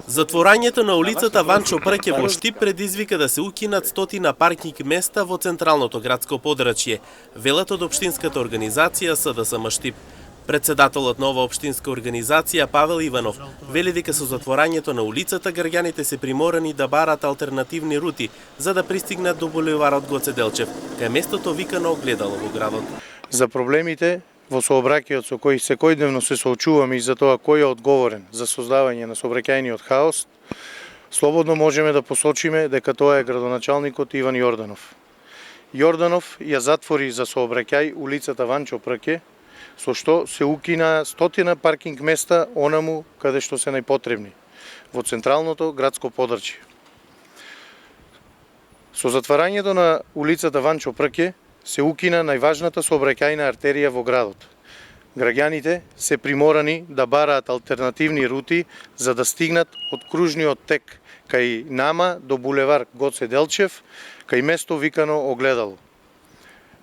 Затворањето на улицата Ванчо Прке во Штип предизвика да се укинат стотина паркинг места во централното градско подрачје, велат од општинската организација СДСМ Штип. Председателот на ова општинска организација Павел Иванов вели дека со затворањето на улицата граѓаните се приморани да бараат алтернативни рути за да пристигнат до булеварот Гоце Делчев, кај местото викано огледало во градот. За проблемите во сообраќајот со кои секојдневно се соочуваме и за тоа кој е одговорен за создавање на сообраќајниот хаос, слободно можеме да посочиме дека тоа е градоначалникот Иван Јорданов. Јорданов ја затвори за сообраќај улицата Ванчо Прке, со што се укина стотина паркинг места онаму каде што се најпотребни, во централното градско подрачје. Со затварањето на улицата Ванчо Прке се укина најважната сообраќајна артерија во градот. Граѓаните се приморани да бараат алтернативни рути за да стигнат од кружниот тек кај нама до булевар Гоце Делчев, кај место викано Огледало.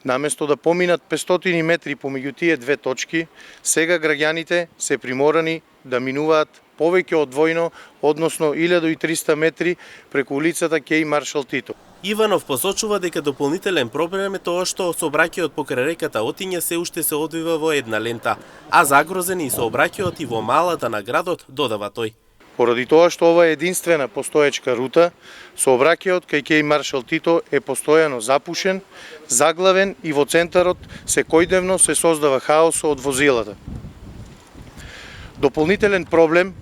Наместо да поминат 500 метри помеѓу тие две точки, сега граѓаните се приморани да минуваат повеќе од двојно, односно 1300 метри преку улицата Кеј Маршал Тито. Иванов посочува дека дополнителен проблем е тоа што сообраќајот покрај реката Отиња се уште се одвива во една лента, а загрозен и сообраќајот и во малата на градот, додава тој. Поради тоа што ова е единствена постоечка рута, сообраќајот кај Кеј Маршал Тито е постојано запушен, заглавен и во центарот секојдневно се создава хаос од возилата. Дополнителен проблем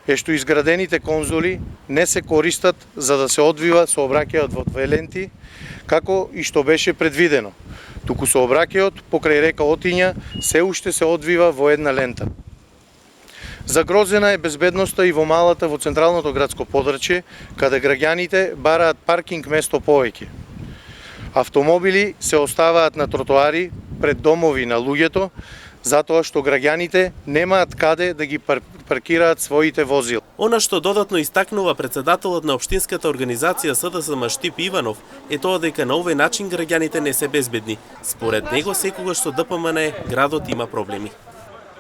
е што изградените конзоли не се користат за да се одвива сообраќајот во две ленти, како и што беше предвидено, туку сообраќајот покрај река Отиња се уште се одвива во една лента. Загрозена е безбедноста и во малата во централното градско подрачје, каде граѓаните бараат паркинг место повеќе. Автомобили се оставаат на тротоари пред домови на луѓето, затоа што граѓаните немаат каде да ги паркираат своите возила. Она што додатно истакнува председателот на општинската организација СДСМ Штип Иванов е тоа дека на овој начин граѓаните не се безбедни. Според него секогаш со ДПМН градот има проблеми.